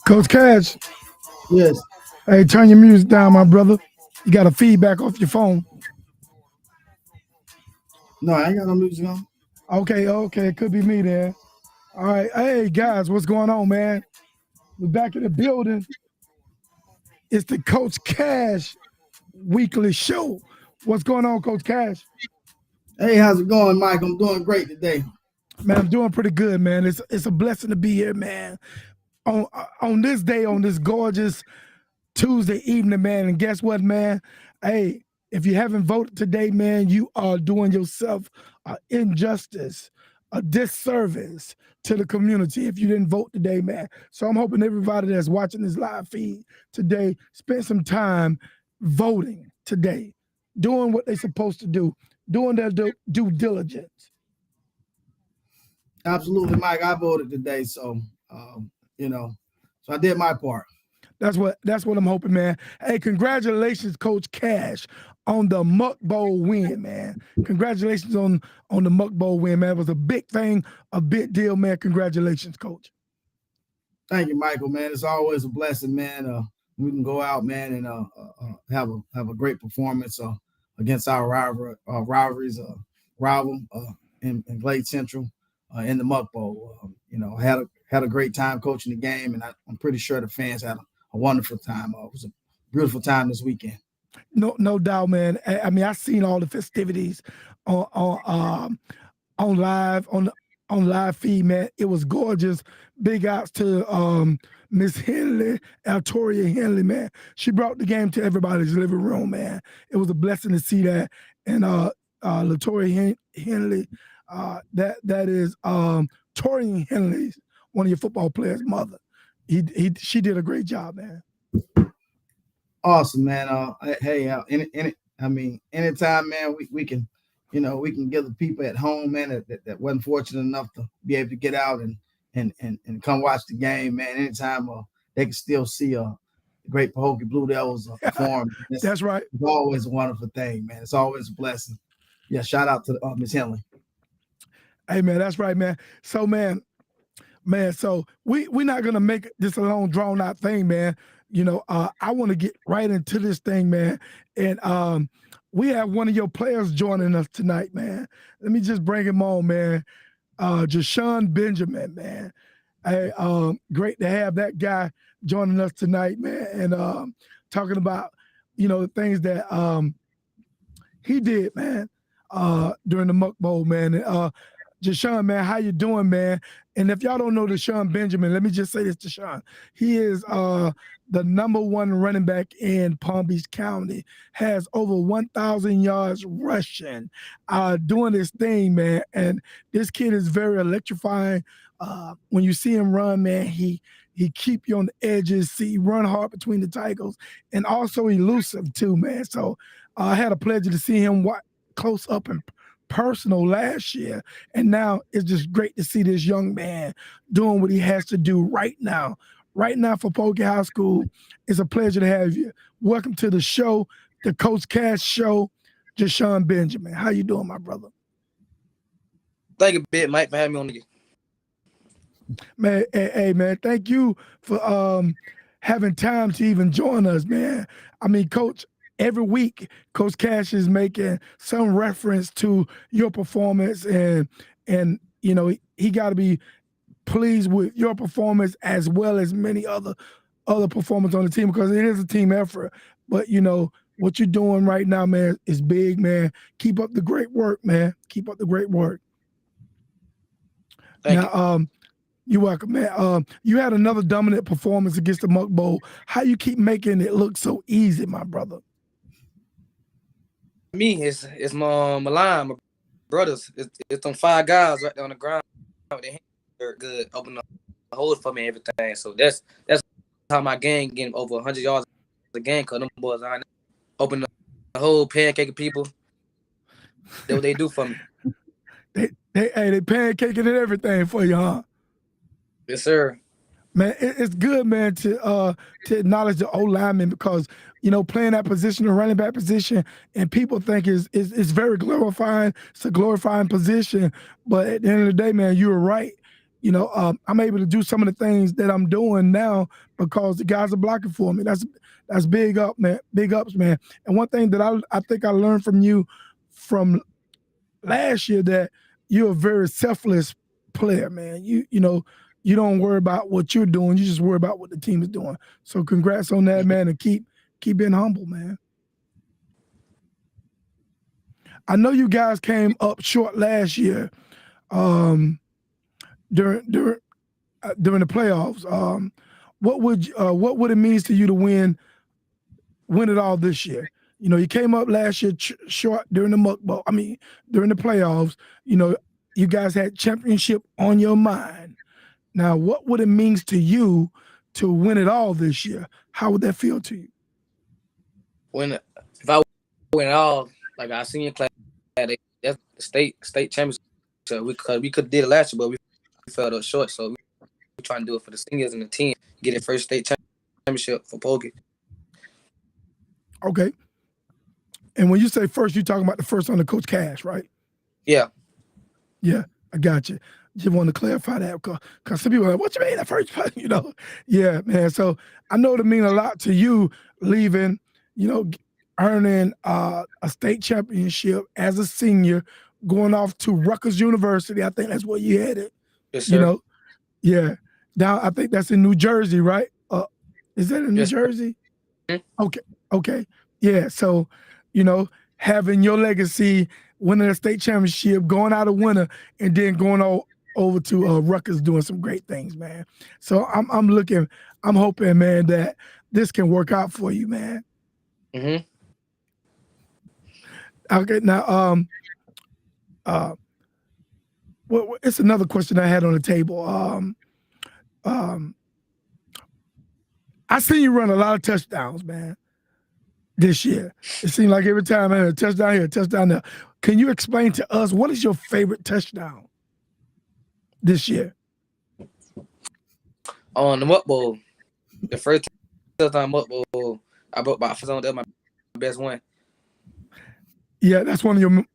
Coach Cash, Yes. hey, turn your music down, my brother. You got a feedback off your phone. No, I ain't got no music on. Okay, it could be me then. All right, hey guys, what's going on, man? We're back in the building. It's the Coach Cash weekly show. What's going on, Coach Cash? Hey, how's it going, Mike? I'm doing great today. Man, I'm doing pretty good, man. It's a blessing to be here, man. On this day, on this gorgeous Tuesday evening, man. And guess what, man? Hey, if you haven't voted today, man, you are doing yourself an injustice, a disservice to the community if you didn't vote today, man. So I'm hoping everybody that's watching this live feed today spend some time voting today, doing what they're supposed to do, doing their due diligence. Absolutely, Mike. I voted today, so so I did my part. That's what I'm hoping, man. Hey, congratulations, Coach Cash, on the Muck Bowl win, man. Congratulations on the Muck Bowl win, man. It was a big thing, a big deal, man. Congratulations, Coach. Thank you, Michael, man. It's always a blessing, man. We can go out, man, and have a great performance against our rivalries, rival in Glade Central in the Muck Bowl. Had a great time coaching the game, and I'm pretty sure the fans had a wonderful time. It was a beautiful time this weekend. No doubt, man. I mean, I seen all the festivities on live feed, man. It was gorgeous. Big outs to Miss Henley, Altoria Henley, man. She brought the game to everybody's living room, man. It was a blessing to see that. And Latoria Henley, that is Torian Henley's one of your football players' mother. She did a great job, man. Awesome, man. Hey, anytime, man, we can, we can give the people at home, man, that wasn't fortunate enough to be able to get out and and come watch the game, man. Anytime they can still see a great Pahokee Blue Devils perform. That's right. It's always a wonderful thing, man. It's always a blessing. Yeah, shout out to Miss Henley. Hey, man, that's right, man. So, man, so we're not gonna make this a long drawn out thing, man. I want to get right into this thing, man. And we have one of your players joining us tonight, man. Let me just bring him on, man. Jashon Benjamin, man. Hey, great to have that guy joining us tonight, man, and talking about the things that he did, man, during the Muck Bowl, man. And, Jashon, man, how you doing, man? And if y'all don't know Jashon Benjamin, let me just say this, Jashon. He is the #1 running back in Palm Beach County, has over 1,000 yards rushing, doing his thing, man. And this kid is very electrifying. When you see him run, man, he keep you on the edges, see run hard between the tackles, and also elusive too, man. So I had a pleasure to see him close up and personal last year, and now it's just great to see this young man doing what he has to do right now for Pahokee High School. It's a pleasure to have you. Welcome to the show, the Coach Kash Show, Jashon Benjamin. How you doing, my brother? Thank you, bit Mike, for having me on the. Man, hey, man, thank you for having time to even join us, man. I mean, Coach, every week, Coach Kash is making some reference to your performance, and he got to be pleased with your performance as well as many other performers on the team, because it is a team effort. But what you're doing right now, man, is big, man. Keep up the great work, man. Keep up the great work. Thank you. You're welcome, man. You had another dominant performance against the Muck Bowl. How you keep making it look so easy, my brother? Me, it's my line, my brothers. It's them 5 guys right there on the ground. They're good, open up the holes for me and everything. So that's how my game getting over 100 yards a game, because them boys are open up the whole pancake of people. That's what they do for me. They pancaking and everything for you, huh? Yes, sir. Man, it's good, man, to acknowledge the O-lineman, because playing that position, the running back position, and people think is very glorifying. It's a glorifying position, but at the end of the day, man, you were right. I'm able to do some of the things that I'm doing now because the guys are blocking for me. That's big up, man. Big ups, man. And one thing that I think I learned from you from last year, that you're a very selfless player, man. You don't worry about what you're doing. You just worry about what the team is doing. So congrats on that, man, and keep being humble, man. I know you guys came up short last year during the playoffs. What would it mean to you to win it all this year? You came up last year short during the Muck Bowl. I mean, during the playoffs. You guys had championship on your mind. Now, what would it mean to you to win it all this year? How would that feel to you? If I win it all, like our senior class, that's the state championship. We could have did it last year, but we fell up short. So we're trying to do it for the seniors and the team, get it first state championship for Pahokee. Okay. And when you say first, you're talking about the first on the Coach Kash, right? Yeah. Yeah, I got you. Just want to clarify that, because some people are like, what you mean the first place? Yeah, man. So I know it mean a lot to you leaving, earning a state championship as a senior, going off to Rutgers University. I think that's where you headed. Yes, sir. Yeah. Down, I think that's in New Jersey, right? Is that in New Jersey? Mm-hmm. Okay. Yeah. So, having your legacy, winning a state championship, going out a winner, and then going over to Rutgers doing some great things, man. So I'm hoping, man, that this can work out for you, man. Mm-hmm. Okay, now well, it's another question I had on the table. I seen you run a lot of touchdowns, man, this year. It seemed like every time I had a touchdown here, a touchdown there. Can you explain to us what is your favorite touchdown this year? On the Muck Bowl, the first time Muck Bowl, I broke my first on. That was my best one. Yeah, that's one of your.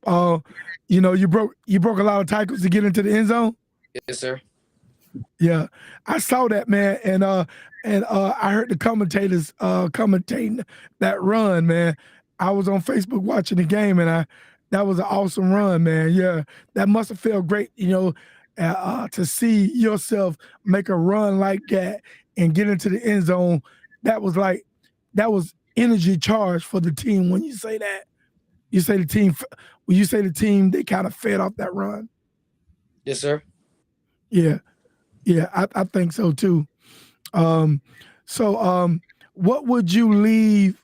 You broke a lot of tackles to get into the end zone. Yes, sir. Yeah, I saw that, man, and I heard the commentators commentating that run, man. I was on Facebook watching the game, and that was an awesome run, man. Yeah, that must have felt great, to see yourself make a run like that and get into the end zone. That was energy charged for the team. When you say that, when you say the team, they kind of fed off that run. Yes, sir. Yeah. Yeah, I think so too. What would you leave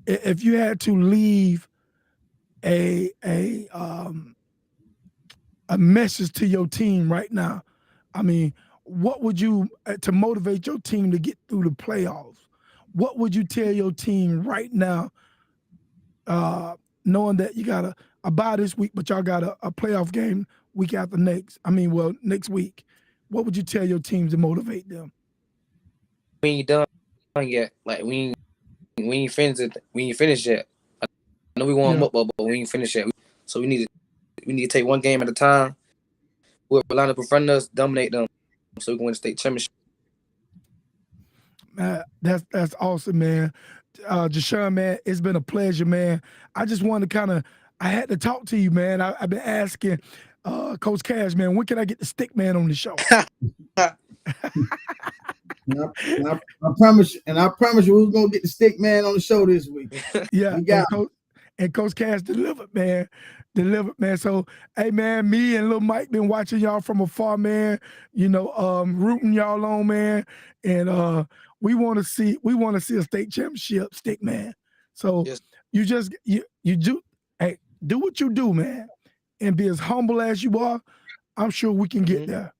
if you had to leave a message to your team right now? I mean, what would you to motivate your team to get through the playoffs? What would you tell your team right now, knowing that you got a bye this week, but y'all got a playoff game week after next? Next week. What would you tell your teams to motivate them? We ain't done yet. Like we ain't finished it. We ain't finished yet. I know we want Muck Bowl, but we ain't finished yet. So we need to take one game at a time. We'll line up in front of us, dominate them, so we can win the state championship. That's awesome, man. Jashon, man, it's been a pleasure, man. I just wanted to I had to talk to you, man. I've been asking Coach Kash, man, when can I get the stick man on the show? I promise you, we're gonna get the stick man on the show this week. Yeah, and Coach Kash delivered, man. So, hey, man, me and Lil Mike been watching y'all from afar, man. Rooting y'all on, man. And we want to see a state championship stick, man. So yes. you do, hey, do what you do, man, and be as humble as you are. I'm sure we can get there.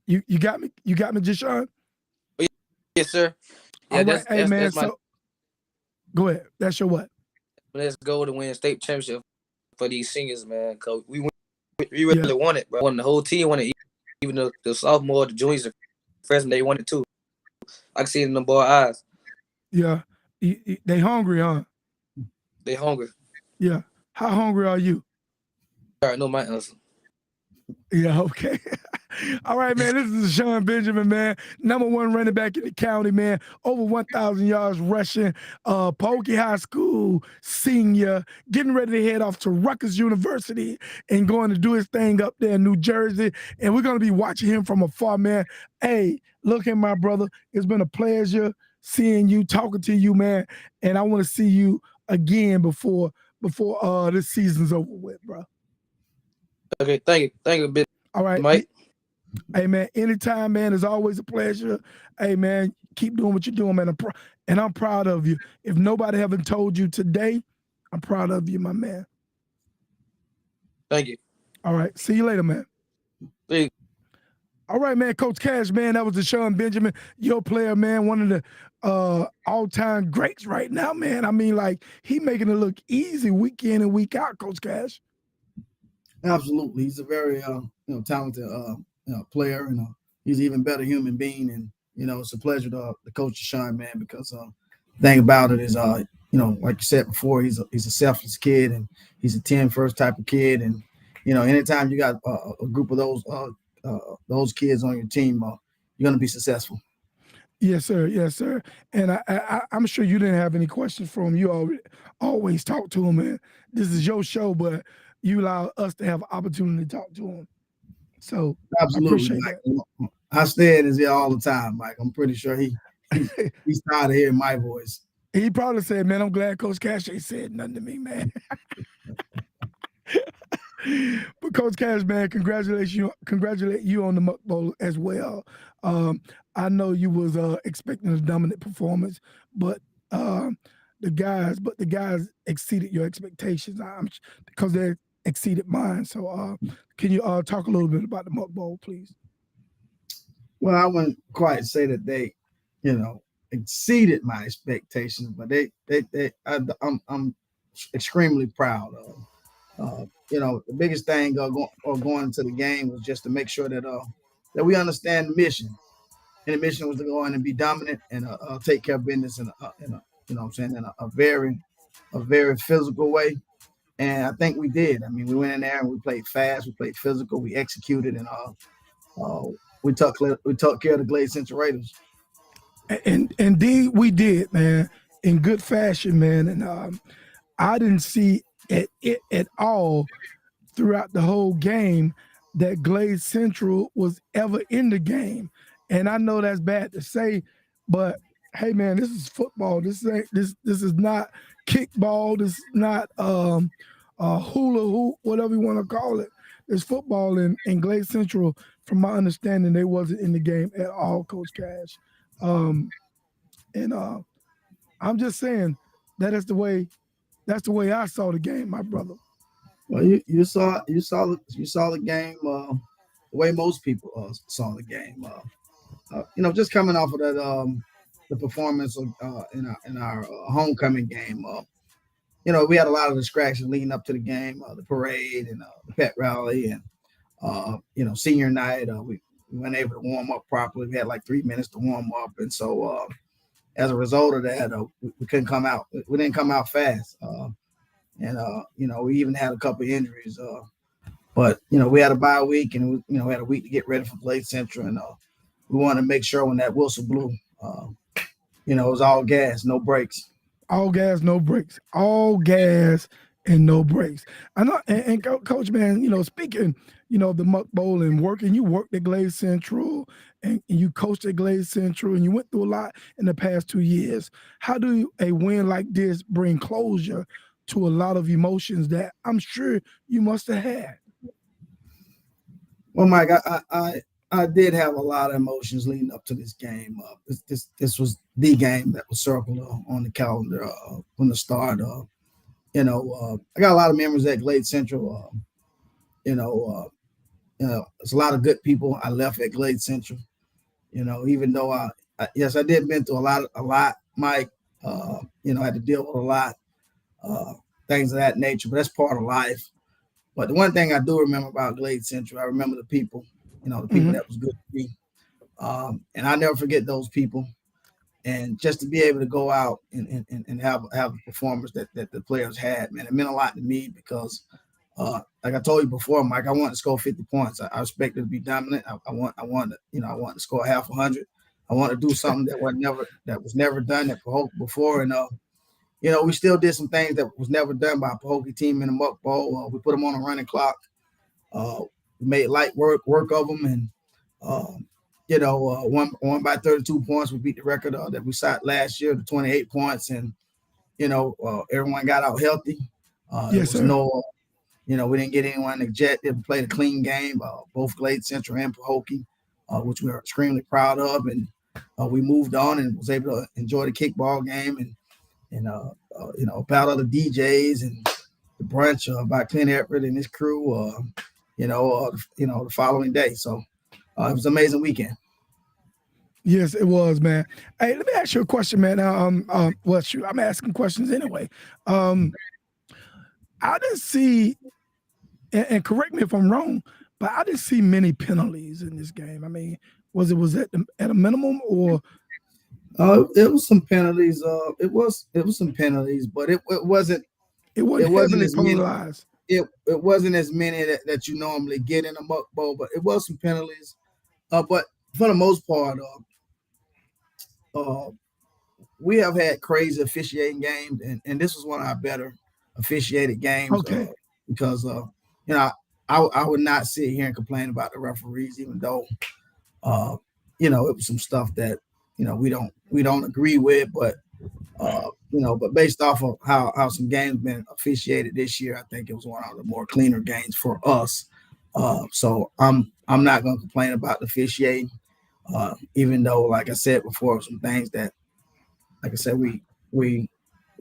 You got me, Jashon? Yes, sir. Yeah, man. So go ahead. That's your what? Let's go to win state championship for these seniors, man. Cause we really want it, bro. The whole team wanted it. Even the sophomore, the juniors, the freshmen, they wanted too. I can see it in the boys' eyes. Yeah, they hungry, huh? They hungry. Yeah. How hungry are you? I already know my answer. Yeah, okay. All right, man. This is Jashon Benjamin, man. #1 running back in the county, man. Over 1,000 yards rushing. Pokey High School senior, getting ready to head off to Rutgers University and going to do his thing up there in New Jersey. And we're going to be watching him from afar, man. Hey, look at my brother. It's been a pleasure seeing you, talking to you, man. And I want to see you again before this season's over with, bro. Okay, thank you a bit. All right, Mike. Hey, man, anytime, man. It's always a pleasure. Hey, man, keep doing what you're doing, man. I'm proud of you. If nobody haven't told you today, I'm proud of you, my man. Thank you. All right. See you later, man. See you. All right, man. Coach Kash, man, that was Jashon Benjamin, your player, man. One of the all-time greats right now, man. I mean, like, he making it look easy week in and week out, Coach Kash. Absolutely. He's a very talented player, and he's an even better human being. And it's a pleasure to coach Jashon, man, because the thing about it is like you said before, he's a selfless kid, and he's a 10 first type of kid. And anytime you got a group of those kids on your team, you're going to be successful. Yes, sir. Yes, sir. And I'm sure you didn't have any questions for him. You always talk to him, man. This is your show, but you allow us to have an opportunity to talk to him. So absolutely, I appreciate Mike. Hastead is here all the time, Mike. I'm pretty sure he's tired of hearing my voice. He probably said, "Man, I'm glad Coach Kash ain't said nothing to me, man." But Coach Kash, man, congratulate you on the Muck Bowl as well. I know you was expecting a dominant performance, but the guys exceeded your expectations. Because they exceeded mine. So can you talk a little bit about the Muck Bowl, please? Well, I wouldn't quite say that they, exceeded my expectations, but I'm extremely proud of The biggest thing going into the game was just to make sure that we understand the mission. And the mission was to go in and be dominant and take care of business in a what I'm saying, in a very physical way. And I think we did. I mean, we went in there and we played fast, we played physical, we executed, and we took care of the Glade Central Raiders. And indeed, we did, man, in good fashion, man. And I didn't see it at all throughout the whole game that Glade Central was ever in the game. And I know that's bad to say, but hey, man, this is football. This is not kickball. This is not hula hoop, whatever you want to call it. It's football, and Glade Central, from my understanding, they wasn't in the game at all, Coach Kash. And I'm just saying that's the way I saw the game, my brother. Well, you saw the game the way most people saw the game. Just coming off of that the performance in our homecoming game. We had a lot of distractions leading up to the game, the parade and the pet rally, and senior night. We weren't able to warm up properly. We had like 3 minutes to warm up, and so as a result of that, we couldn't come out. We didn't come out fast, we even had a couple of injuries. But we had a bye week, and we had a week to get ready for Glade Central, and we wanted to make sure when that whistle blew, it was all gas, no brakes. All gas, no brakes. All gas and no brakes. I know, and Coach, man, speaking, the Muck Bowl and working, you worked at Glade Central and you coached at Glade Central and you went through a lot in the past 2 years. How do a win like this bring closure to a lot of emotions that I'm sure you must have had? Well, Mike, I did have a lot of emotions leading up to this game. This was the game that was circled on the calendar from the start. I got a lot of memories at Glade Central. There's a lot of good people I left at Glade Central. Even though I did been through a lot, Mike. I had to deal with a lot, things of that nature. But that's part of life. But the one thing I do remember about Glade Central, I remember the people. The people that was good to me. And I never forget those people. And just to be able to go out and have a performance that the players had, man, it meant a lot to me because, like I told you before, Mike, I wanted to score 50 points. I expected to be dominant. I wanted to score half 100. I wanted to do something that was never done at Pahokee before. And we still did some things that was never done by a Pahokee team in the Muck Bowl. We put them on a running clock. We made light work of them, and won by 32 points. We beat the record that we set last year to 28 points, and everyone got out healthy. Yes, sir. We didn't get anyone ejected. We played a clean game, both Glade Central and Pahokee, which we are extremely proud of, and we moved on and was able to enjoy the kickball game and about other DJs and the brunch by Clint Everett and his crew. The following day. So it was an amazing weekend. Yes, it was, man. Hey, let me ask you a question, man. I'm asking questions anyway. I didn't see, and correct me if I'm wrong, but I didn't see many penalties in this game. I mean, was it at a minimum or? It was some penalties. It was some penalties, but it wasn't. It wasn't heavily polarized. It wasn't as many that you normally get in a Muck Bowl, but it was some penalties. But for the most part, we have had crazy officiating games, and this was one of our better officiated games. Okay. Because I would not sit here and complain about the referees, even though it was some stuff that we don't agree with, but but based off of how some games been officiated this year, I think it was one of the more cleaner games for us. So I'm not going to complain about the officiating, even though, like I said before, some things that, like I said, we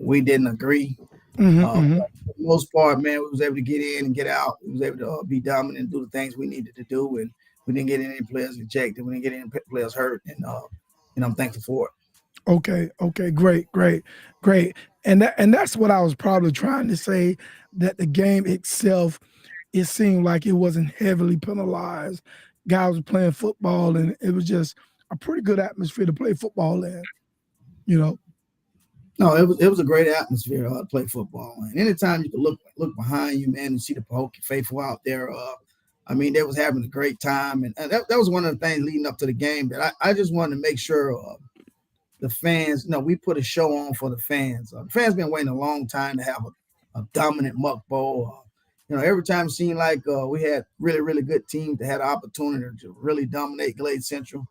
didn't agree. For the most part, man, we was able to get in and get out. We was able to be dominant and do the things we needed to do, and we didn't get any players ejected. We didn't get any players hurt, and I'm thankful for it. Okay, great. And that's what I was probably trying to say, that the game itself, it seemed like it wasn't heavily penalized. Guys were playing football, and it was just a pretty good atmosphere to play football in, you know. No, it was a great atmosphere to play football. And anytime you could look behind you, man, and see the Pahokee faithful out there, I mean, they was having a great time, and that was one of the things leading up to the game that I just wanted to make sure the fans, we put a show on for the fans. The fans been waiting a long time to have a dominant Muck Bowl. Every time it seemed like we had really, really good teams that had an opportunity to really dominate Glade Central.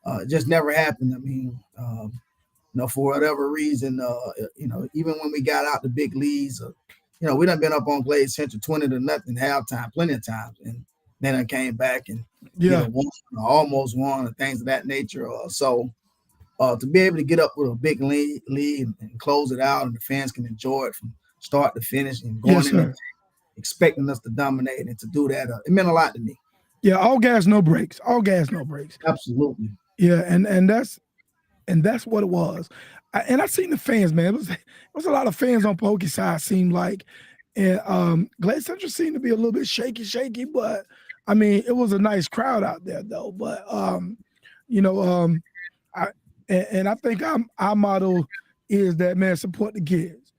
It just never happened. I mean, for whatever reason, even when we got out the big leads, we done been up on Glade Central 20-0 halftime plenty of times, and then I came back and won, almost won, and things of that nature. So to be able to get up with a big lead and close it out, and the fans can enjoy it from start to finish, and going in there expecting us to dominate, and to do that, it meant a lot to me. Yeah, all gas, no brakes. All gas, no brakes. Absolutely. Yeah, and that's what it was. And I seen the fans, man. It was a lot of fans on Pahokee side, seemed like. And Glade Central seemed to be a little bit shaky, but I mean, it was a nice crowd out there though. But I think our motto is that, man, support the kids,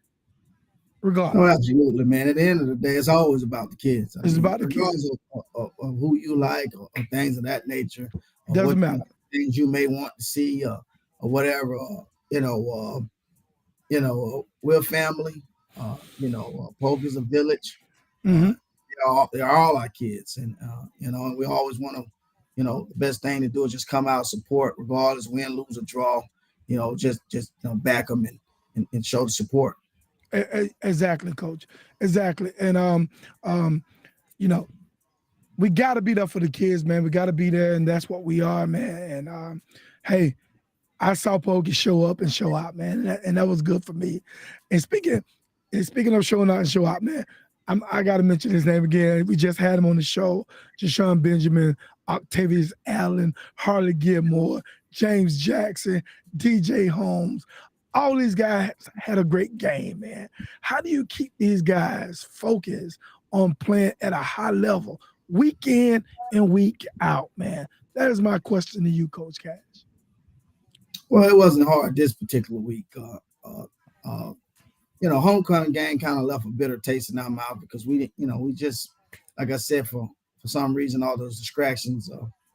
regardless. Oh, absolutely, man. At the end of the day, it's always about the kids. It's about the kids. Of who you like, or things of that nature. Doesn't matter. Things you may want to see, or whatever. We're family. Poke's a village. Mm-hmm. They're all our kids, and and we always want to. The best thing to do is just come out, support, regardless, win, lose, or draw. Just back them and show the support. Exactly, Coach. Exactly. And we got to be there for the kids, man. We got to be there, and that's what we are, man. And hey, I saw Pahokee show up and show out, man, and that was good for me. And speaking of showing out and show out, man, I got to mention his name again. We just had him on the show. Jashon Benjamin, Octavius Allen, Harley Gilmore, James Jackson, DJ Holmes. All these guys had a great game, man. How do you keep these guys focused on playing at a high level, week in and week out, man? That is my question to you, Coach Kash. Well, it wasn't hard this particular week. Homecoming game kind of left a bitter taste in our mouth because we just, like I said, for some reason, all those distractions,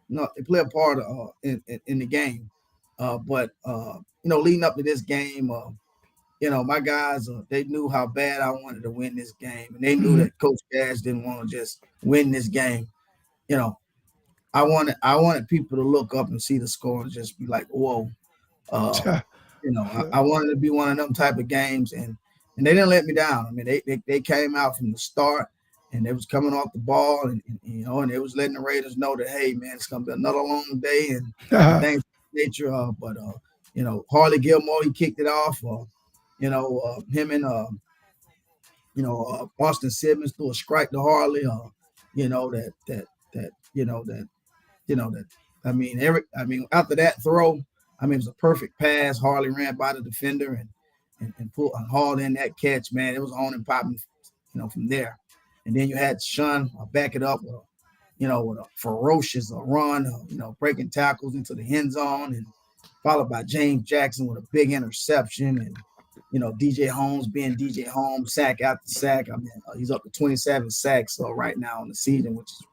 they play a part in the game. But leading up to this game, my guys, they knew how bad I wanted to win this game, and they knew that Coach Kash didn't want to just win this game. I wanted people to look up and see the score and just be like, whoa. I wanted to be one of them type of games, and they didn't let me down. I mean, they came out from the start, and they was coming off the ball, and they was letting the Raiders know that, hey, man, it's gonna be another long day and things of nature. But Harley Gilmore, he kicked it off. Him and Austin Simmons threw a strike to Harley. After that throw, it was a perfect pass. Harley ran by the defender and hauled in that catch, man. It was on and popping, from there. And then you had Sean back it up with a ferocious run, breaking tackles into the end zone, and followed by James Jackson with a big interception, and DJ Holmes being DJ Holmes, sack after sack. He's up to 27 sacks right now in the season, which is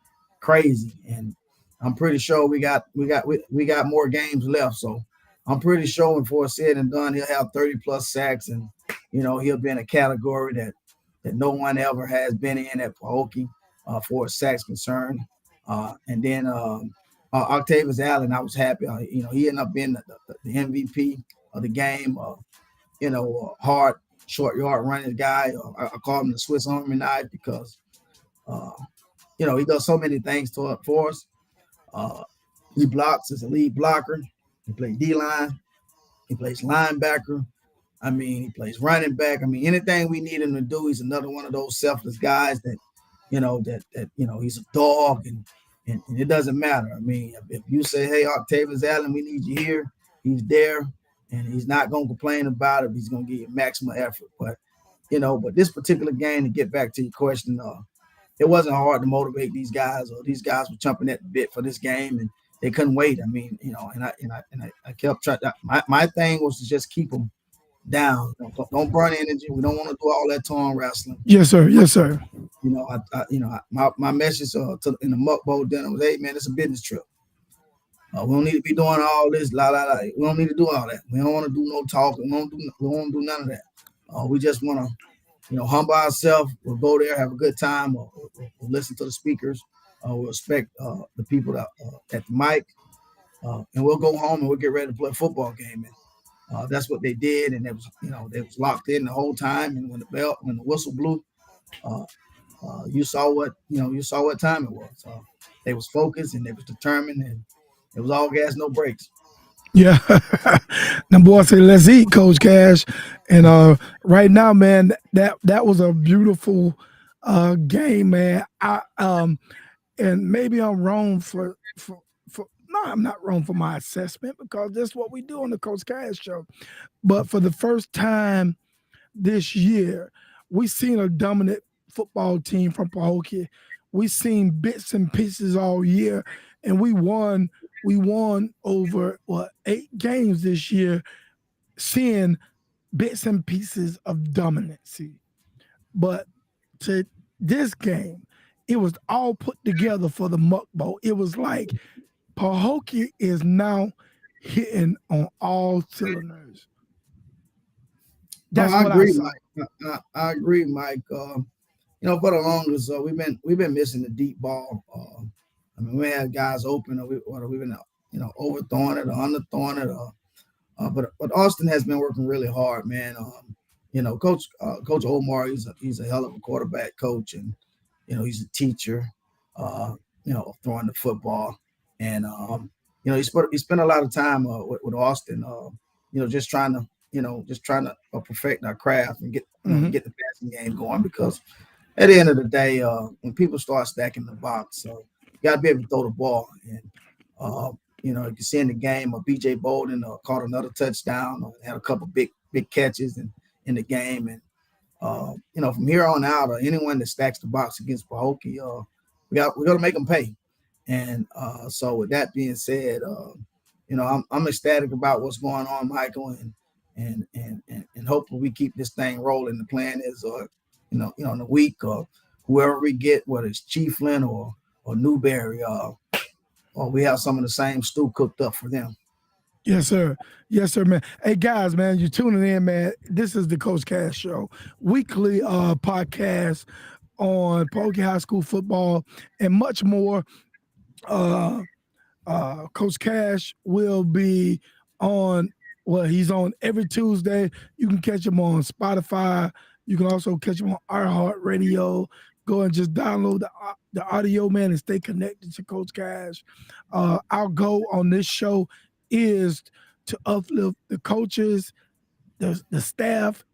crazy. And I'm pretty sure we got more games left. So I'm pretty sure before it's said and done, he'll have 30 plus sacks, and he'll be in a category that no one ever has been in at Pahokee for sacks concerned. And then Octavius Allen, I was happy. He ended up being the MVP of the game. Hard, short yard running guy. I call him the Swiss Army knife because, he does so many things for us. He blocks as a lead blocker. He plays D-line. He plays linebacker. He plays running back. Anything we need him to do, he's another one of those selfless guys that, he's a dog, and it doesn't matter. If you say, hey, Octavius Allen, we need you here, he's there. and he's not going to complain about it. He's going to give you maximum effort. But but this particular game, to get back to your question, it wasn't hard to motivate these guys. Or these guys were jumping at the bit for this game, and they couldn't wait. I mean, I kept trying. My thing was to just keep them down. Don't burn energy. We don't want to do all that torn wrestling. Yes, sir. Yes, sir. My message in the Muck Bowl dinner was, hey man, it's a business trip. We don't need to be doing all this la la la. We don't need to do all that. We don't want to do no talk. We don't want to do none of that. We just want to, humble ourselves. We'll go there, have a good time. We'll listen to the speakers. We'll respect the people that at the mic, and we'll go home and we'll get ready to play a football game. And that's what they did, and it was, they was locked in the whole time. And when the whistle blew, you saw what time it was. They was focused and they was determined, and it was all gas, no brakes. Yeah. The boy said, let's eat, Coach Kash. And right now, man, that was a beautiful game, man. And maybe I'm wrong for no, I'm not wrong for my assessment, because that's what we do on the Coach Kash Show. But for the first time this year, we seen a dominant football team from Pahokee. We seen bits and pieces all year, and we won over 8 games this year, seeing bits and pieces of dominancy. But to this game, it was all put together for the Muck Bowl. It was like Pahokee is now hitting on all cylinders. That's what I saw. I agree, Mike. For the longest, we've been missing the deep ball. I mean, we had guys open, or we've been overthrowing it or underthrowing it. But Austin has been working really hard, man. Coach Omar, he's a hell of a quarterback coach, and he's a teacher. Throwing the football, and he spent a lot of time with Austin. Just trying to perfect our craft and get the passing game going, because at the end of the day, when people start stacking the box, you got to be able to throw the ball. And you can see in the game, B.J. Bolden caught another touchdown, had a couple big catches in the game. And from here on out, anyone that stacks the box against Pahokee, we got to make them pay. And so with that being said, I'm ecstatic about what's going on, Michael, and hopefully we keep this thing rolling. The plan is, in a week, whoever we get, whether it's Chiefland or Newberry, or we have some of the same stew cooked up for them. Yes, sir. Yes, sir, man. Hey, guys, man, you're tuning in, man. This is the Coach Kash Show, weekly podcast on Pahokee High School football and much more. Coach Kash will be on, he's on every Tuesday. You can catch him on Spotify. You can also catch him on iHeartRadio. Go and just download the audio, man, and stay connected to Coach Kash. Our goal on this show is to uplift the coaches, the staff,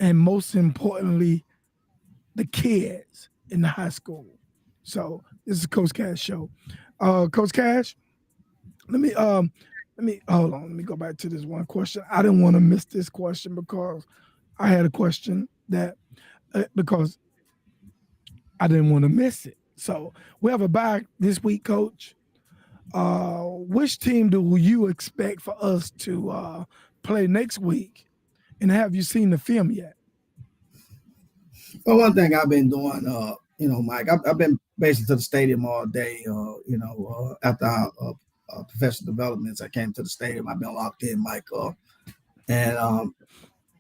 and most importantly, the kids in the high school. So this is Coach Kash Show. Coach Kash, let me hold on. Let me go back to this one question. I didn't want to miss this question, because I had a question that because I didn't want to miss it. So we have a bye this week, Coach. Which team do you expect for us to play next week? And have you seen the film yet? Well, one thing I've been doing, Mike, I've been basically to the stadium all day. After our professional developments, I came to the stadium. I've been locked in, Mike, and I've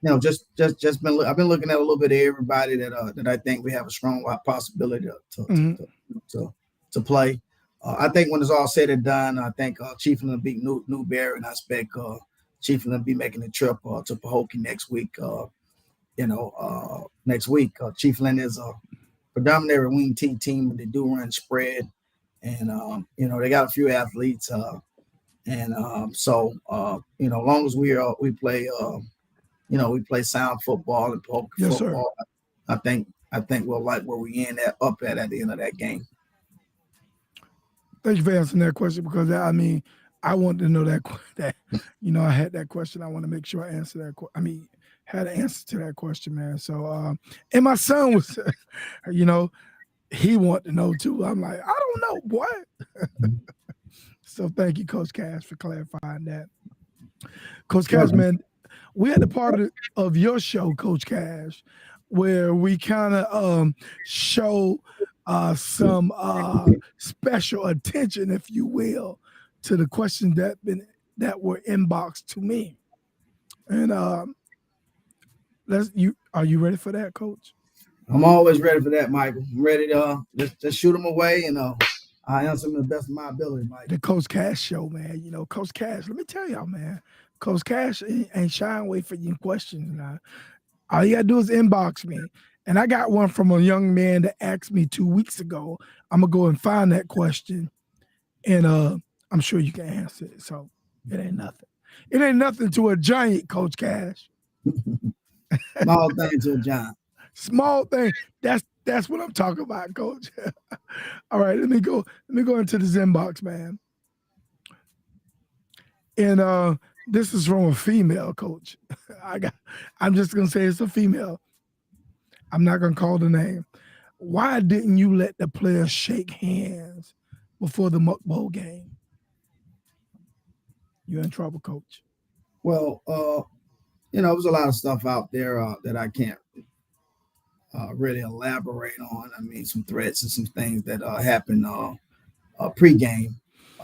been looking at a little bit of everybody that I think we have a strong possibility to play. I think when it's all said and done, I think Chiefland will beat Newberry, and I expect Chiefland will be making a trip to Pahokee next week. Next week, Chiefland is a predominantly wing T team, but they do run spread, and they got a few athletes, so long as we play we play sound football and Pahokee football, sir. I think we'll like where we end up at the end of that game. Thank you for answering that question, because I mean, I want to know that I had that question. I want to make sure I answer that. Had an answer to that question, man. So, and my son was, he wanted to know too. I'm like, I don't know, boy. So thank you, Coach Kash, for clarifying that. Coach Kash, man, we had a part of your show, Coach Kash, where we kind of show some special attention, if you will, to the questions that were inboxed to me. And are you ready for that, Coach? I'm always ready for that, Michael. I'm ready to just shoot them away and I answer them to the best of my ability, Mike. The Coach Kash Show, man. Coach Kash, let me tell y'all, man. Coach Kash ain't shying away for your questions now. All you gotta do is inbox me. And I got one from a young man that asked me 2 weeks ago. I'm gonna go and find that question. And I'm sure you can answer it. So it ain't nothing. It ain't nothing to a giant, Coach Kash. Small thing to a giant. Small thing. That's what I'm talking about, Coach. All right, let me go into this inbox, man. And this is from a female, Coach. I'm just gonna say it's a female. I'm not gonna call the name. Why didn't you let the players shake hands before the Muck Bowl game? You're in trouble, Coach. Well, there's a lot of stuff out there that I can't really elaborate on. I mean, some threats and some things that happened pre-game,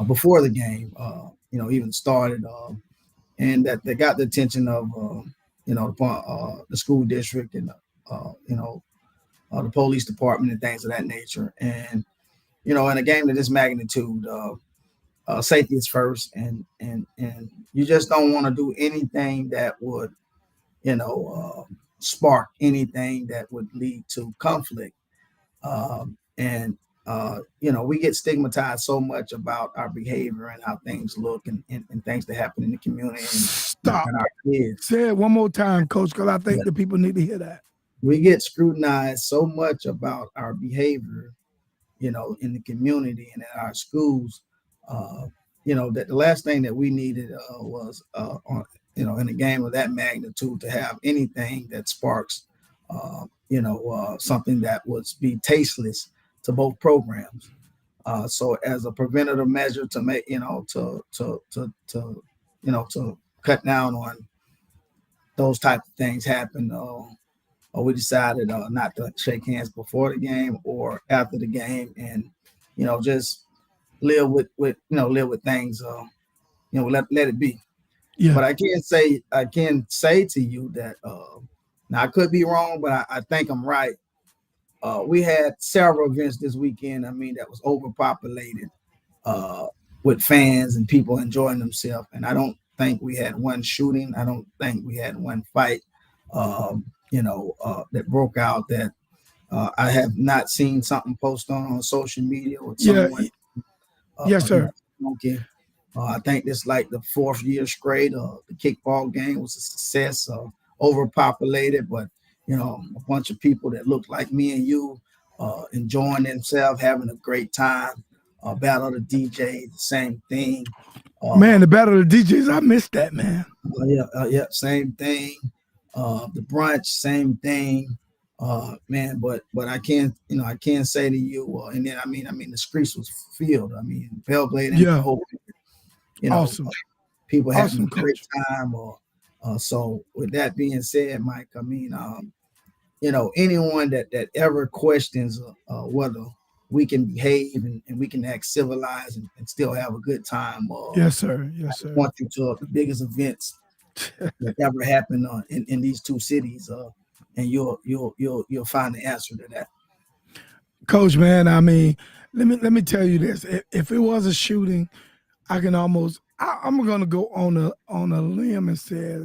before the game, even started, and that they got the attention of, the school district and, the police department and things of that nature. And, in a game of this magnitude, safety is first, and you just don't want to do anything that would, spark anything that would lead to conflict. We get stigmatized so much about our behavior and how things look and things that happen in the community. Stop. And our kids. Say it one more time, Coach, because I think the people need to hear that. We get scrutinized so much about our behavior, in the community and in our schools, that the last thing that we needed was, in a game of that magnitude, to have anything that sparks, something that would be tasteless to both programs. So as a preventative measure to make, to cut down on those type of things happen, we decided not to shake hands before the game or after the game, and just live with things. Let it be. Yeah. But I can say to you that now I could be wrong, but I think I'm right. We had several events this weekend. I mean, that was overpopulated with fans and people enjoying themselves, and I don't think we had one shooting. I don't think we had one fight. That broke out that I have not seen something posted on social media with someone. Yes, sir. Okay. I think this like the fourth year straight. The kickball game was a success. Overpopulated, but a bunch of people that look like me and you, enjoying themselves, having a great time. Battle of the DJ, the same thing. Man, the battle of the DJs, I missed that, man. Yeah, same thing. The brunch, same thing. Man, but I can't say to you. And then I mean, the streets was filled. I mean, Belgrade and the whole. Awesome. People having a great time. So with that being said, Mike, I mean, anyone that ever questions whether we can behave and we can act civilized and still have a good time. Yes, sir. Yes, sir. I want you to the biggest events that ever happened in these two cities, and you'll find the answer to that. Coach, man, I mean, let me tell you this: if it was a shooting, I can almost. I'm gonna go on a limb and say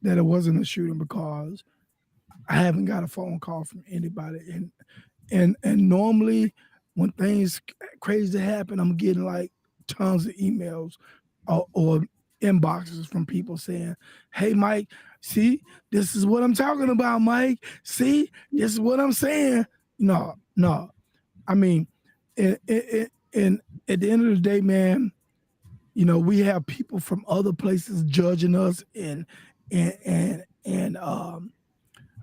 that it wasn't a shooting because I haven't got a phone call from anybody, and normally when things crazy happen, I'm getting like tons of emails or inboxes from people saying, "Hey, Mike, see, this is what I'm talking about, Mike. See, this is what I'm saying." No. I mean, and at the end of the day, man, we have people from other places judging us and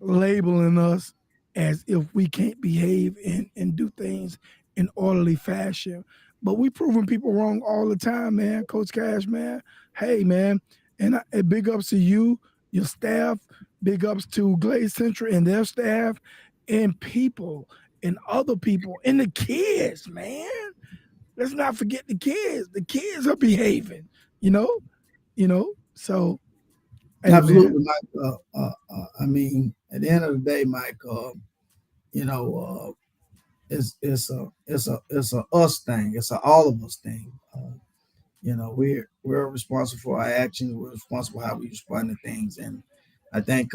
labeling us as if we can't behave and do things in orderly fashion. But we proving people wrong all the time, man. Coach Kash, man. Hey, man. And big ups to you, your staff. Big ups to Glaze Central and their staff and people and other people and the kids, man. Let's not forget the kids. The kids are behaving, you know, So, hey, Absolutely, man. Mike. I mean, at the end of the day, Mike, you know, it's a us thing. It's a all of us thing. We're responsible for our actions. We're responsible for how we respond to things. And I think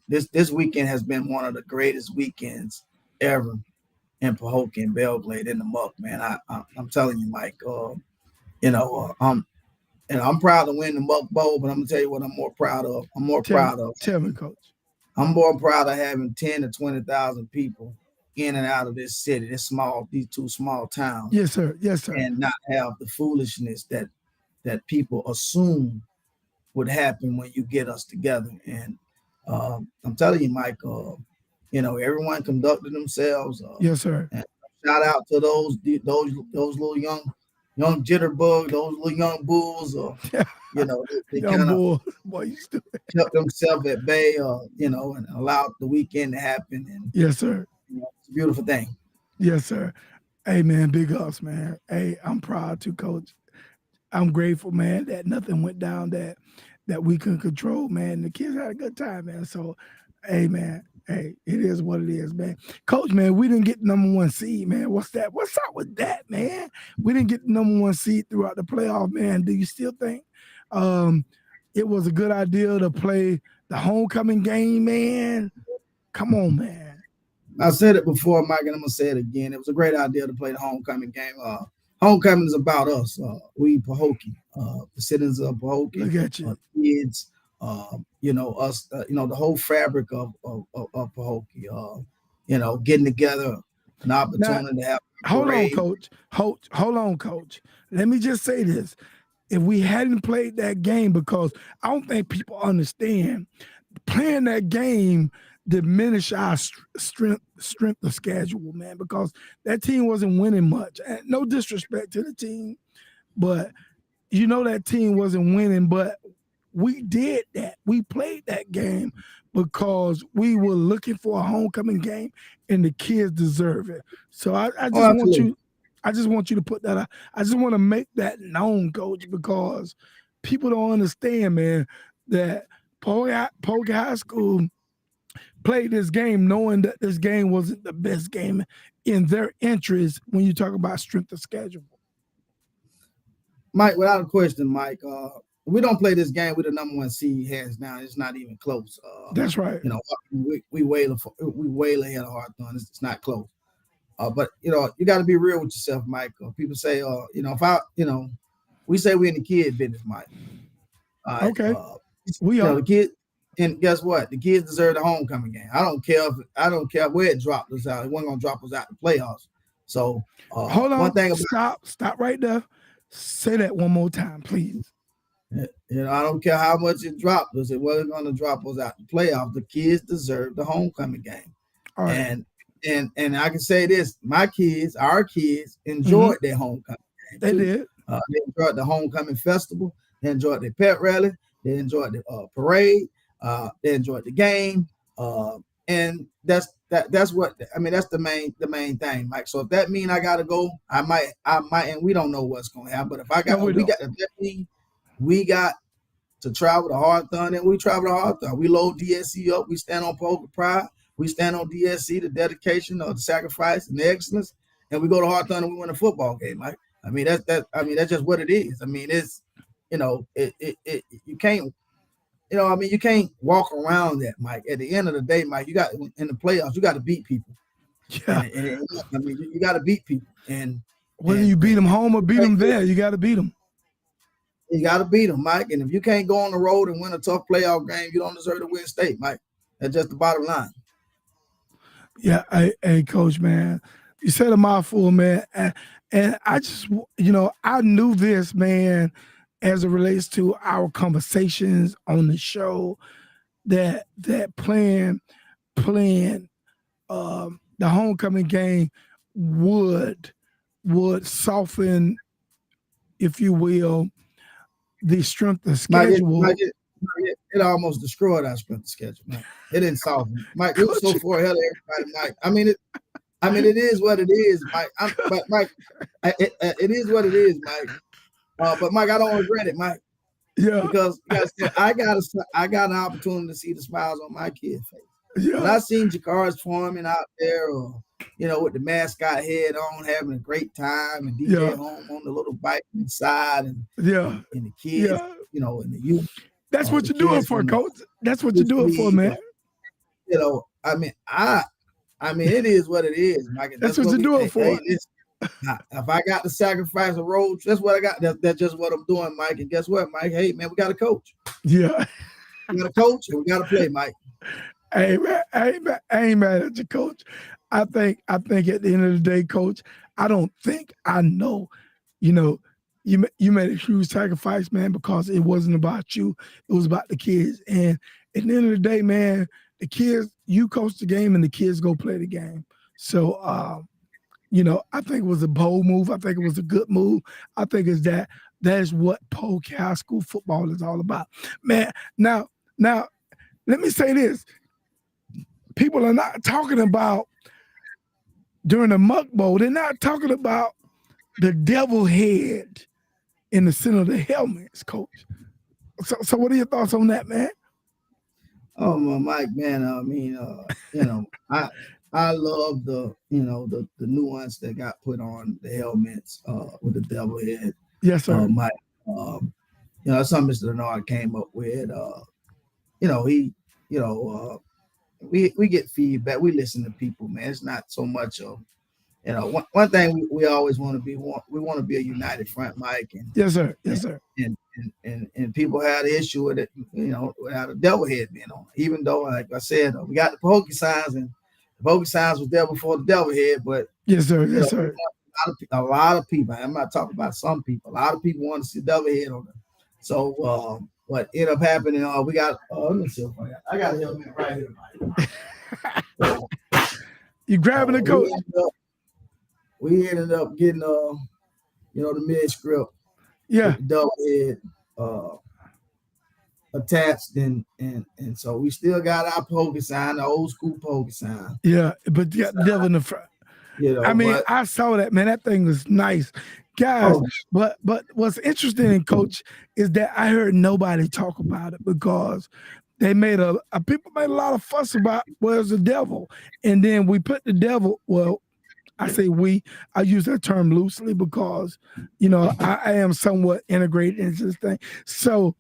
this weekend has been one of the greatest weekends ever in Pahokee and Belgrade in the muck, man. I'm telling you, Mike. I'm proud to win the Muck Bowl, but I'm gonna tell you what I'm more proud of. Tell me, Coach. I'm more proud of having 10 to 20,000 people in and out of this city, these two small towns. Yes, sir. Yes, sir. And not have the foolishness that people assume would happen when you get us together. And I'm telling you, Mike, everyone conducted themselves. Yes, sir. And shout out to those little young jitterbug, those little young bulls, they Young kind of boy, you stupid. kept themselves at bay, and allowed the weekend to happen. And yes, sir. It's a beautiful thing. Yes, sir. Hey, man, big ups, man. Hey, I'm proud to, Coach. I'm grateful, man, that nothing went down that we couldn't control, man. The kids had a good time, man. So, hey, man, hey, it is what it is, man. Coach, man, we didn't get the #1 seed, man. What's that? What's up with that, man? We didn't get the #1 seed throughout the playoff, man. Do you still think it was a good idea to play the homecoming game, man? Come on, man. I said it before, Mike, and I'm gonna say it again. It was a great idea to play the homecoming game. Homecoming is about us. We Pahokee, the citizens of Pahokee, Look at you. Kids, us, the whole fabric of Pahokee. Getting together, an opportunity to have. Hold on, Coach. Hold on, Coach. Let me just say this. If we hadn't played that game, because I don't think people understand, playing that game diminish our strength of schedule, man, because that team wasn't winning much. And no disrespect to the team, but that team wasn't winning, but we did that. We played that game because we were looking for a homecoming game and the kids deserve it. So I just want you to put that out. I just want to make that known, Coach, because people don't understand, man, that Pahokee High School played this game knowing that this game wasn't the best game in their interest when you talk about strength of schedule. Mike, without a question, Mike, we don't play this game with the #1 seed hands down. It's not even close. That's right. We way ahead of Hawthorne. It's not close. But you got to be real with yourself, Mike. People say, we say we're in the kid business, Mike. Okay. We are the kid. And guess what? The kids deserve the homecoming game. I don't care where it dropped us out. It wasn't gonna drop us out the playoffs. So hold on. One thing stop right there. Say that one more time, please. I don't care how much it dropped us. It wasn't gonna drop us out the playoffs. The kids deserve the homecoming game. All right. And I can say this: our kids enjoyed their homecoming game. They did. They enjoyed the homecoming festival. They enjoyed the pep rally. They enjoyed the parade. They enjoyed the game, and that's what I mean. That's the main thing, Mike. So if that means I gotta go, I might, and we don't know what's gonna happen. But if I got, we got to travel to Hawthorne, and we travel to Hawthorne. We load DSC up. We stand on Pahokee pride. We stand on DSC, the dedication, the sacrifice, and the excellence, and we go to Hawthorne and we win a football game, Mike. I mean that's just what it is. I mean it's you can't. You can't walk around that, Mike. At the end of the day, Mike, you got in the playoffs, you got to beat people. Yeah. You got to beat people. And whether you beat them home or beat them there, you got to beat them. You got to beat them, Mike. And if you can't go on the road and win a tough playoff game, you don't deserve to win state, Mike. That's just the bottom line. Yeah, hey, Coach, man. You said a mouthful, man. And I just, I knew this, man, as it relates to our conversations on the show, that playing the homecoming game would soften, if you will, the strength of schedule. It almost destroyed our strength of schedule, Mike. It didn't soften. Mike, we were so far ahead of everybody, Mike. I mean, it is what it is, Mike. But Mike, it is what it is, Mike. But Mike, I don't regret it, Mike. Yeah. Because I got an opportunity to see the smiles on my kid's face. Yeah. When I seen Jakari's forming out there, or with the mascot head on, having a great time, and DJ home on the little bike inside, and the kids, and the youth. That's what you're doing for, Coach. That's what you're doing for, man. I mean, it is what it is, Mike. That's what you're doing for. If I got to sacrifice a role, that's what I got. That's just what I'm doing, Mike. And guess what, Mike? Hey, man, we got a coach. Yeah. We got a coach, and we got to play, Mike. Hey, man, I ain't mad at you, Coach. I think at the end of the day, Coach, I don't think I know, you made a huge sacrifice, man, because it wasn't about you. It was about the kids. And at the end of the day, man, the kids, you coach the game and the kids go play the game. So, I think it was a bold move. I think it was a good move. I think that's what Polk High School football is all about. Man, now, let me say this. People are not talking about, during the Muck Bowl, they're not talking about the devil head in the center of the helmets, Coach. So what are your thoughts on that, man? Oh, well, Mike, man, I mean, I love the nuance that got put on the helmets with the devil head. Yes, sir. Mike, that's something Mr. Denard came up with. We get feedback. We listen to people, man. It's not so much of, one thing we always want to be. We want to be a united front, Mike. And yes, sir. Yes, sir. And people had an issue with it, without a devil head being on. Even though, like I said, we got the pokey signs, and the pokey signs was there before the devil head. But yes, sir. Yes, sir. A lot of people. I'm not talking about some people. A lot of people want to see devil head on them. So what ended up happening? We got. Let me see if I got a helmet right here, Mike. You grabbing the coat? We ended up getting the mid script. Yeah. Double head attached, and so we still got our pokey sign, the old school pokey sign. Yeah, but you got the devil in the front. I saw that, man. That thing was nice. Guys, but what's interesting, Coach, is that I heard nobody talk about it because they made people made a lot of fuss about where's the devil. And then we put the devil, well, I say I use that term loosely because, I am somewhat integrated into this thing. So,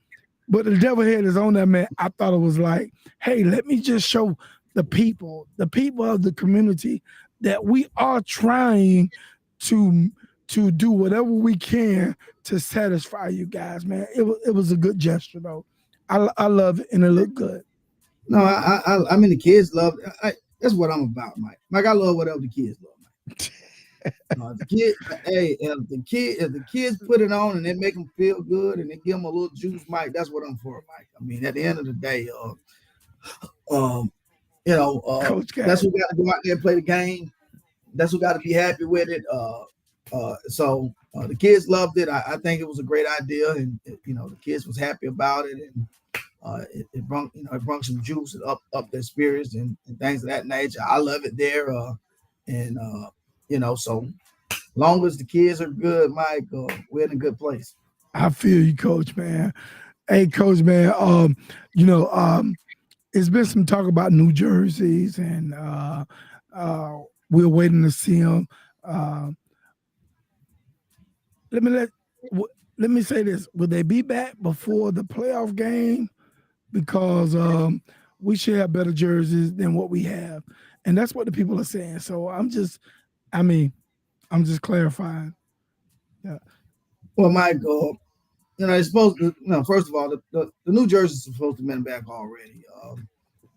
but the devil head is on there, man. I thought it was like, hey, let me just show the people of the community that we are trying to do whatever we can to satisfy you guys, man. It was a good gesture, though. I love it, and it looked good. No, I mean, the kids love it. That's what I'm about, Mike. Mike, I love whatever the kids love, Mike. If the kids put it on and they make them feel good and they give them a little juice, Mike, that's what I'm for, Mike. I mean, at the end of the day, that's who got to go out there and play the game. That's who got to be happy with it. So the kids loved it. I think it was a great idea, and the kids was happy about it, and it brought some juice and up their spirits and things of that nature. I love it there, so long as the kids are good, Mike, we're in a good place. I feel you, Coach, man. Hey, Coach, man. It's been some talk about New Jerseys, and we're waiting to see them. Let me say this: will they be back before the playoff game? Because we should have better jerseys than what we have, and that's what the people are saying. So I'm just clarifying. Yeah. Well, Mike, it's supposed to. First of all, the new jerseys are supposed to be back already.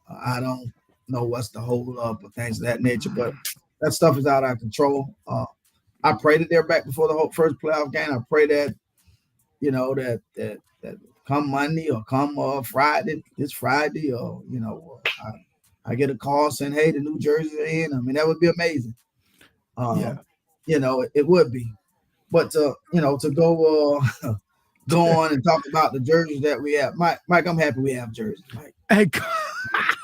I don't know what's the hold up or things of that nature, but that stuff is out of control. I pray that they're back before the whole first playoff game. I pray that that come Monday or come Friday, this Friday, or I get a call saying, "Hey, the New Jersey are in." I mean, that would be amazing. Yeah. It would be. But to go go on and talk about the jerseys that we have, Mike, I'm happy we have jerseys, Mike. Hey,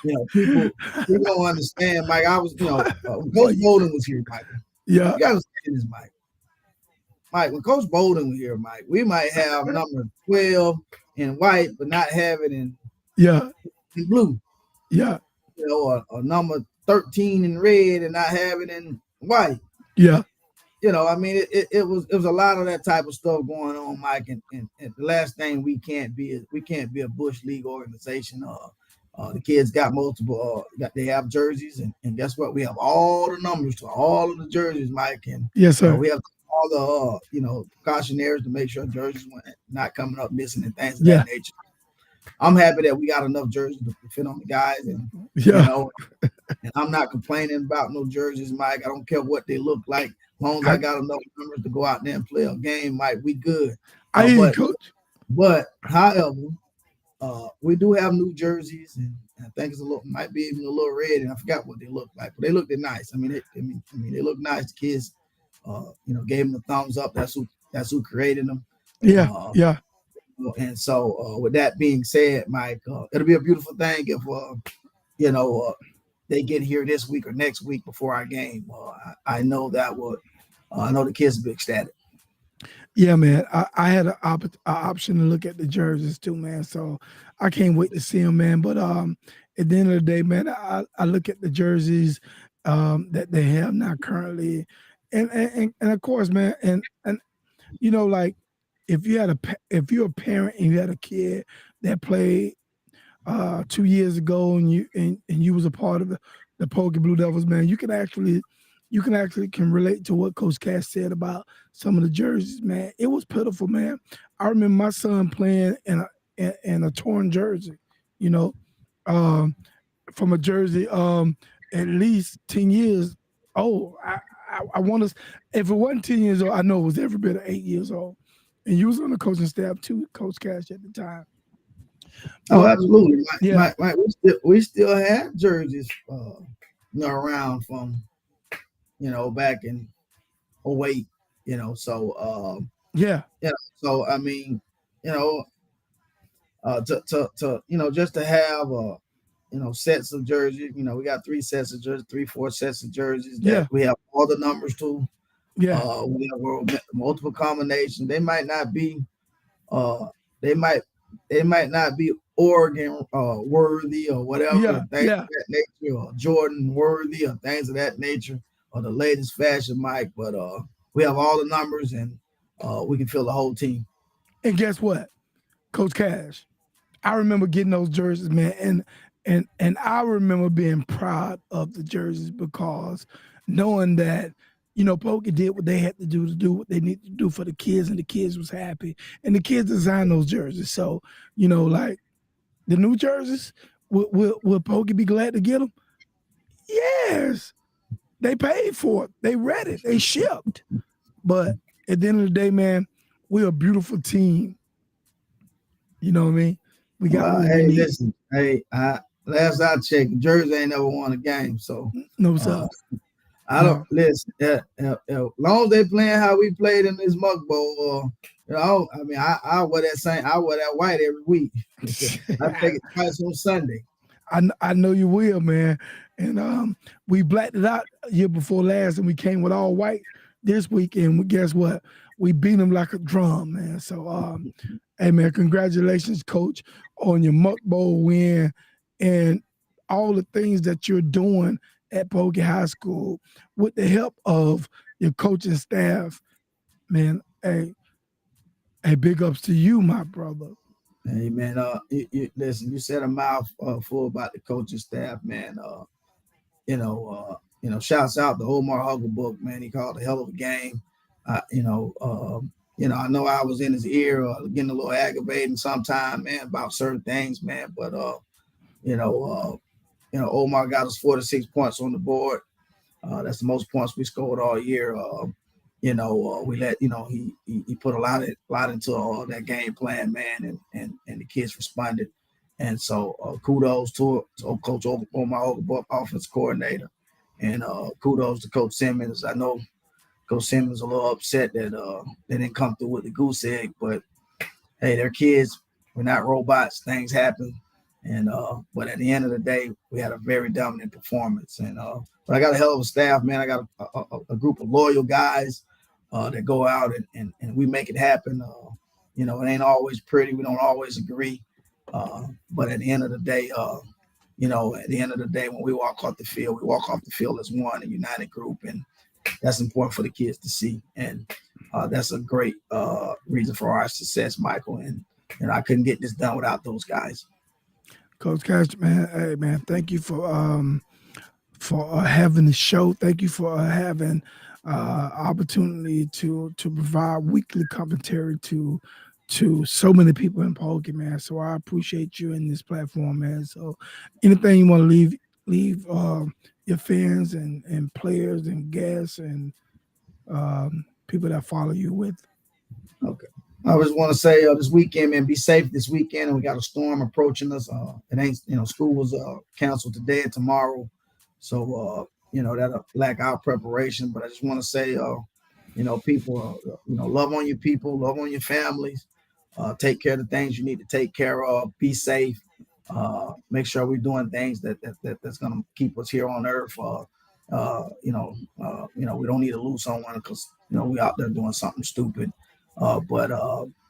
People don't understand, Mike. I was, when Coach Bolden was here, Mike. Yeah. You gotta understand this, Mike. Mike, when Coach Bolden was here, Mike, we might have number 12 in white, but not have it in blue. Yeah. Or number 13 in red and not have it in white. Yeah. I mean, it was a lot of that type of stuff going on, Mike. And the last thing we can't be a Bush League organization. The kids got multiple. They have jerseys, and guess what? We have all the numbers to all of the jerseys, Mike. And yes, sir. We have all the cautionaries to make sure jerseys not coming up missing and things of that nature. I'm happy that we got enough jerseys to fit on the guys, and and I'm not complaining about no jerseys, Mike. I don't care what they look like. As long as I got enough numbers to go out there and play a game, Mike, we good. Coach. But however, we do have new jerseys, and I think might be even a little red, and I forgot what they look like, but they looked nice. I mean, they look nice. The kids, gave them the thumbs up. That's who created them. Yeah. And so, with that being said, Mike, it'll be a beautiful thing if they get here this week or next week before our game. I know that would. I know the kids will be ecstatic. Yeah, man. I had an option to look at the jerseys too, man. So I can't wait to see them, man. But at the end of the day, man, I look at the jerseys that they have now currently, and of course, man, and like if you're a parent and you had a kid that played 2 years ago and you was a part of the Pokey Blue Devils, man, you can actually relate to what Coach Kash said about some of the jerseys, man. It was pitiful, man. I remember my son playing in a torn jersey, from a jersey at least 10 years old. I want to, if it wasn't 10 years old, I know it was every bit of 8 years old. And you was on the coaching staff too, Coach Kash, at the time. Oh, absolutely. Mike, we still have jerseys around from back in 08, so so I mean, just to have sets of jerseys, we got 3 sets of jerseys, 4 sets of jerseys that we have all the numbers to. We have multiple combinations. They might not be Oregon worthy or whatever, things of that nature, or Jordan worthy or things of that nature, or the latest fashion, Mike. But we have all the numbers, and we can fill the whole team. And guess what, Coach Kash? I remember getting those jerseys, man, and I remember being proud of the jerseys because knowing that Pokey did what they had to do what they needed to do for the kids, and the kids was happy, and the kids designed those jerseys. So like the new jerseys, will Pokey be glad to get them? Yes, they paid for it, they read it, they shipped. But at the end of the day, man, we're a beautiful team. You know what I mean? We got. Listen, last I checked, Jersey ain't never won a game, so no sir. I don't listen. As long as they playing how we played in this Muck Bowl, I mean, I wear that white every week. I take it twice on Sunday. I know you will, man. And we blacked it out year before last, and we came with all white this weekend. Guess what? We beat them like a drum, man. So, hey, man, congratulations, Coach, on your Muck Bowl win and all the things that you're doing at Pokey High School with the help of your coaching staff, man. Hey, big ups to you, my brother. Hey, man, listen, you said a mouthful about the coaching staff, man. Shouts out to Omar Hugglebuck, man. He called a hell of a game. I know I was in his ear, getting a little aggravating sometime, man, about certain things, man. But Omar got us 46 points on the board. That's the most points we scored all year. We let he put a lot into that game plan, man, and the kids responded. And so kudos to Coach Omar Ogabuck, offense coordinator, and kudos to Coach Simmons. I know Coach Simmons was a little upset that they didn't come through with the goose egg, but hey, they're kids. We're not robots. Things happen. And but at the end of the day, we had a very dominant performance. And but I got a hell of a staff, man. I got a group of loyal guys that go out and we make it happen. It ain't always pretty. We don't always agree. But at the end of the day, when we walk off the field, we walk off the field as one, a united group. And that's important for the kids to see. And that's a great reason for our success, Michael. And I couldn't get this done without those guys. Coach Kash, man, hey man, thank you for having the show. Thank you for having opportunity to provide weekly commentary to so many people in Pokey, man. So I appreciate you in this platform, man. So anything you want to leave your fans and players and guests and people that follow you with? Okay. I just want to say this weekend, man, be safe this weekend. And we got a storm approaching us. It ain't, school was canceled today and tomorrow. So, that'll lack our preparation. But I just want to say, people, love on your people, love on your families, take care of the things you need to take care of, be safe, make sure we're doing things that's going to keep us here on earth. We don't need to lose someone because, we out there doing something stupid. But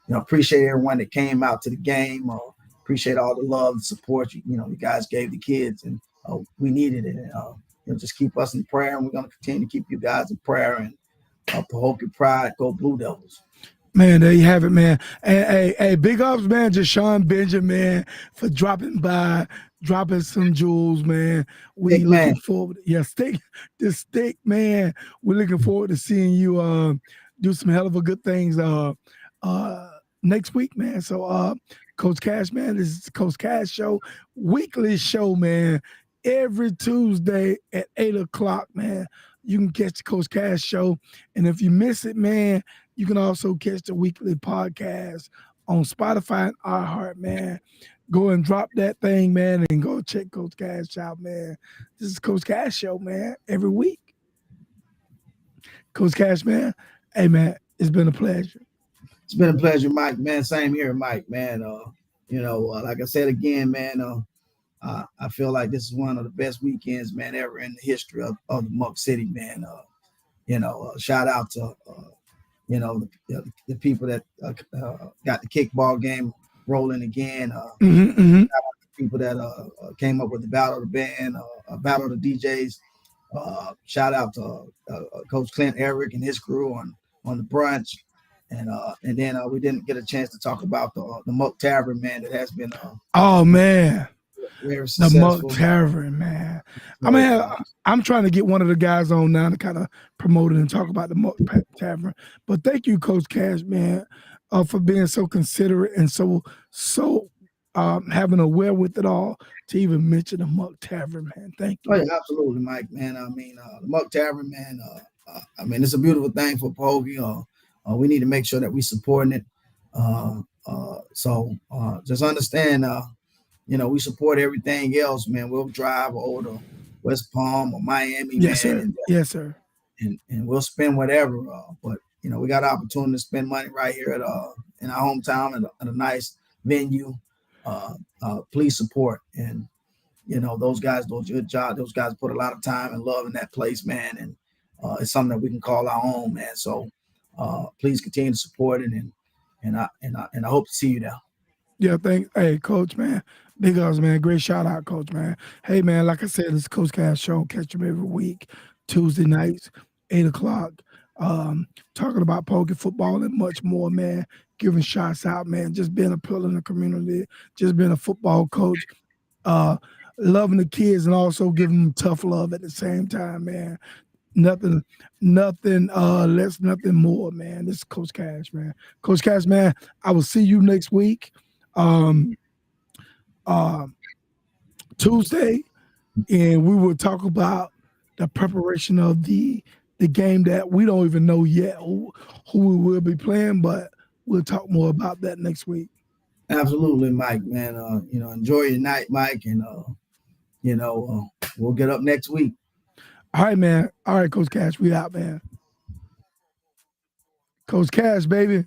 appreciate everyone that came out to the game. Appreciate all the love and support you guys gave the kids, and we needed it. Just keep us in prayer, and we're going to continue to keep you guys in prayer. And Pahokee Pride, go Blue Devils. Man, there you have it, man. And hey, big ups, man, Jashon Benjamin, for dropping by, dropping some jewels, man. We Stick, looking man. forward. Yeah, stick, man. We're looking forward to seeing you do some hell of a good things next week, man. So Coach Kash, man, this is the Coach Kash Show, weekly show, man. Every Tuesday at 8:00, man. You can catch the Coach Kash Show. And if you miss it, man, you can also catch the weekly podcast on Spotify and iHeart, man. Go and drop that thing, man, and go check Coach Kash out, man. This is Coach Kash Show, man, every week. Coach Kash, man, hey, man, it's been a pleasure. It's been a pleasure, Mike, man. Same here, Mike, man. Like I said again, man, I feel like this is one of the best weekends, man, ever in the history of the Muck City, man. Shout out to, the people that got the kickball game rolling again. Shout out to people that came up with the Battle of the Band, Battle of the DJs. Shout out to Coach Clint Eric and his crew on the brunch. And then we didn't get a chance to talk about the Muck Tavern, man, that has been man. Very the Muck Tavern, man. I mean, I'm trying to get one of the guys on now to kind of promote it and talk about the Muck Tavern. But thank you, Coach Kash, man, for being so considerate and so having a wherewithal to even mention the Muck Tavern, man. Thank you. Oh, yeah, absolutely, Mike, man. I mean, the Muck Tavern, man. It's a beautiful thing for Pokey. We need to make sure that we supporting it. So just understand. We support everything else, man. We'll drive over to West Palm or Miami, yes, man. Sir. Yes, sir. And we'll spend whatever. But we got an opportunity to spend money right here in our hometown at a nice venue. Please support. And those guys do a good job. Those guys put a lot of time and love in that place, man. And it's something that we can call our own, man. So please continue to support it, and I hope to see you there. Yeah, thanks. Hey, Coach, man. Big ups, man. Great shout out, Coach, man. Hey, man, like I said, it's Coach Kash Show. Catch him every week, Tuesday nights, 8:00. Talking about Pokey football and much more, man. Giving shots out, man. Just being a pillar in the community, just being a football coach. Loving the kids and also giving them tough love at the same time, man. Nothing less, nothing more, man. This is Coach Kash, man. Coach Kash, man, I will see you next week. Tuesday, and we will talk about the preparation of the game that we don't even know yet who we will be playing, but we'll talk more about that next week. Absolutely, Mike, man. Enjoy your night, Mike, and we'll get up next week. All right, man. All right, Coach Kash, we out, man. Coach Kash, baby.